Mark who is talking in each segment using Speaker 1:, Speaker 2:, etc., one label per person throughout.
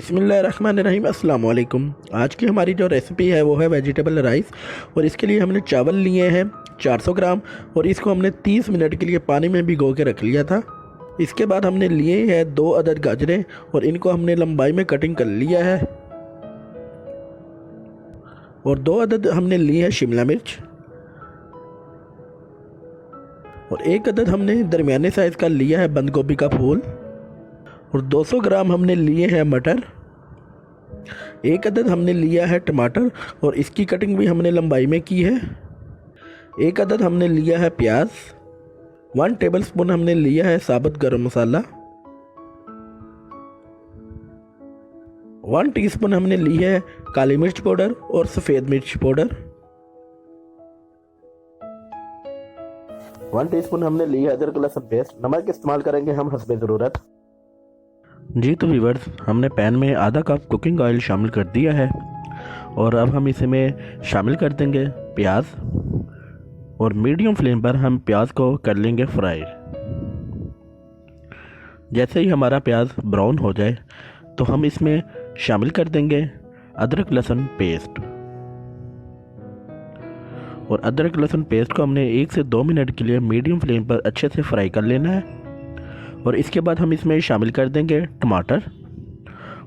Speaker 1: बिस्मिल्लाहिर्रहमानिर्रहीम अस्सलाम वालेकुम। आज की हमारी जो रेसिपी है वो है वेजिटेबल राइस। और इसके लिए हमने चावल लिए हैं 400 ग्राम और इसको हमने 30 मिनट के लिए पानी में भिगो के रख लिया था। इसके बाद हमने लिए हैं 2 अदद गाजरें और इनको हमने लंबाई में कटिंग कर लिया है। और 2 अदद हमने लिए हैं शिमला मिर्च और 1 अदद हमने दरमियाने साइज़ का लिया है बंद गोभी का फूल। और 200 ग्राम हमने लिए हैं मटर। 1 अदद हमने लिया है टमाटर और इसकी कटिंग भी हमने लंबाई में की है। 1 अदद हमने लिया है प्याज। 1 टेबलस्पून हमने लिया है साबुत गरम मसाला। 1 टीस्पून हमने ली है काली मिर्च पाउडर और सफ़ेद मिर्च पाउडर। 1 टीस्पून हमने ली है अदरक लहसुन पेस्ट। नमक इस्तेमाल करेंगे हम हस्बे ज़रूरत। जी तो व्यूअर्स, हमने पैन में आधा कप कुकिंग ऑयल शामिल कर दिया है और अब हम इसमें शामिल कर देंगे प्याज और मीडियम फ्लेम पर हम प्याज को कर लेंगे फ्राई। जैसे ही हमारा प्याज ब्राउन हो जाए तो हम इसमें शामिल कर देंगे अदरक लहसुन पेस्ट। और अदरक लहसुन पेस्ट को हमने 1 से 2 मिनट के लिए मीडियम फ्लेम पर अच्छे से फ्राई कर लेना है। और इसके बाद हम इसमें शामिल कर देंगे टमाटर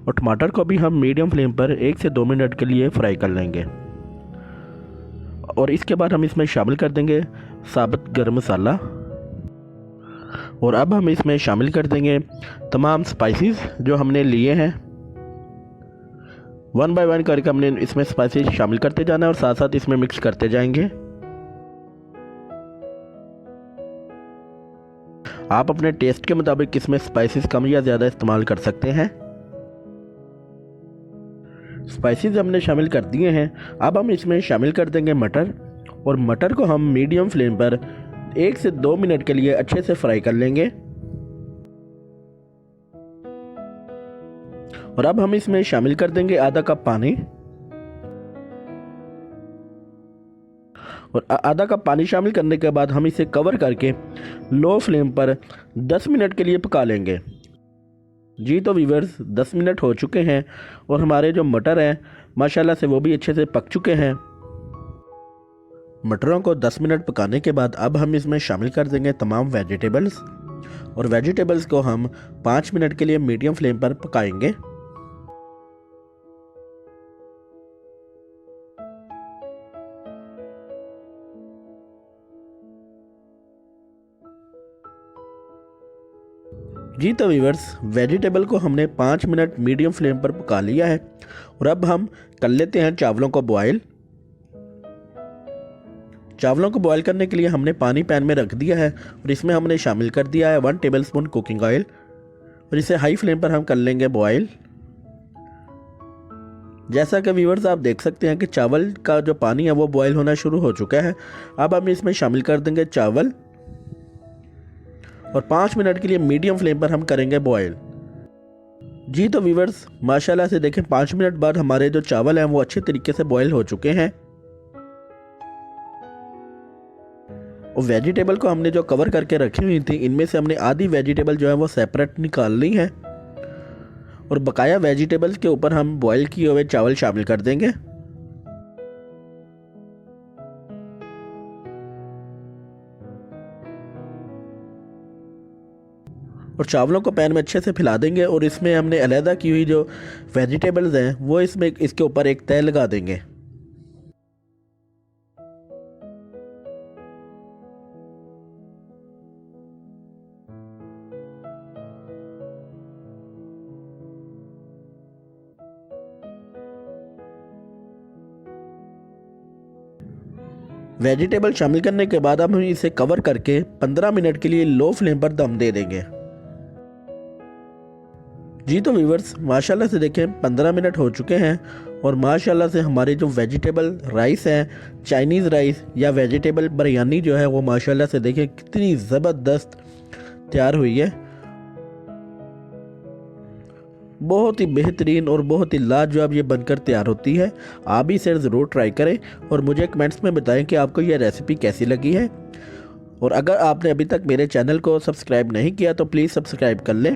Speaker 1: और टमाटर को भी हम मीडियम फ्लेम पर 1 से 2 मिनट के लिए फ्राई कर लेंगे। और इसके बाद हम इसमें शामिल कर देंगे साबुत गरम मसाला। और अब हम इसमें शामिल कर देंगे तमाम स्पाइसेस जो हमने लिए हैं। 1 बाय 1 करके हमने इसमें स्पाइसेस शामिल करते जाना है और साथ साथ इसमें मिक्स करते जाएंगे। आप अपने टेस्ट के मुताबिक इसमें स्पाइसेस कम या ज़्यादा इस्तेमाल कर सकते हैं। स्पाइसेस हमने शामिल कर दिए हैं। अब हम इसमें शामिल कर देंगे मटर और मटर को हम मीडियम फ्लेम पर 1 से 2 मिनट के लिए अच्छे से फ्राई कर लेंगे। और अब हम इसमें शामिल कर देंगे आधा कप पानी। और आधा कप पानी शामिल करने के बाद हम इसे कवर करके लो फ्लेम पर 10 मिनट के लिए पका लेंगे। जी तो व्यूअर्स, 10 मिनट हो चुके हैं और हमारे जो मटर हैं माशाल्लाह से वो भी अच्छे से पक चुके हैं। मटरों को 10 मिनट पकाने के बाद अब हम इसमें शामिल कर देंगे तमाम वेजिटेबल्स और वेजिटेबल्स को हम 5 मिनट के लिए मीडियम फ्लेम पर पकाएंगे। जी तो व्यूअर्स, वेजिटेबल को हमने 5 मिनट मीडियम फ्लेम पर पका लिया है और अब हम कर लेते हैं चावलों को बॉयल। चावलों को बॉयल करने के लिए हमने पानी पैन में रख दिया है और इसमें हमने शामिल कर दिया है 1 टेबलस्पून कुकिंग ऑयल और इसे हाई फ्लेम पर हम कर लेंगे बॉयल। जैसा कि व्यूअर्स आप देख सकते हैं कि चावल का जो पानी है वो बॉयल होना शुरू हो चुका है। अब हम इसमें शामिल कर देंगे चावल और 5 मिनट के लिए मीडियम फ्लेम पर हम करेंगे बॉयल। जी तो व्यूअर्स, माशाल्लाह से देखें 5 मिनट बाद हमारे जो चावल हैं वो अच्छे तरीके से बॉयल हो चुके हैं। और वेजिटेबल को हमने जो कवर करके रखी हुई थी इनमें से हमने आधी वेजिटेबल जो है वो सेपरेट निकाल ली है और बकाया वेजिटेबल्स के ऊपर हम बॉयल किए हुए चावल शामिल कर देंगे। और चावलों को पैन में अच्छे से फैला देंगे और इसमें हमने अलहदा की हुई जो वेजिटेबल्स हैं वो इसमें इसके ऊपर एक तह लगा देंगे। वेजिटेबल शामिल करने के बाद अब हम इसे कवर करके 15 मिनट के लिए लो फ्लेम पर दम दे देंगे। जी तो व्यूअर्स, माशाल्लाह से देखें 15 मिनट हो चुके हैं और माशाल्लाह से हमारे जो वेजिटेबल राइस है, चाइनीज़ राइस या वेजिटेबल बिरयानी जो है वो माशाल्लाह से देखें कितनी ज़बरदस्त तैयार हुई है। बहुत ही बेहतरीन और बहुत ही लाजवाब ये बनकर तैयार होती है। आप भी इसे ज़रूर ट्राई करें और मुझे कमेंट्स में बताएं कि आपको ये रेसिपी कैसी लगी है। और अगर आपने अभी तक मेरे चैनल को सब्सक्राइब नहीं किया तो प्लीज़ सब्सक्राइब कर लें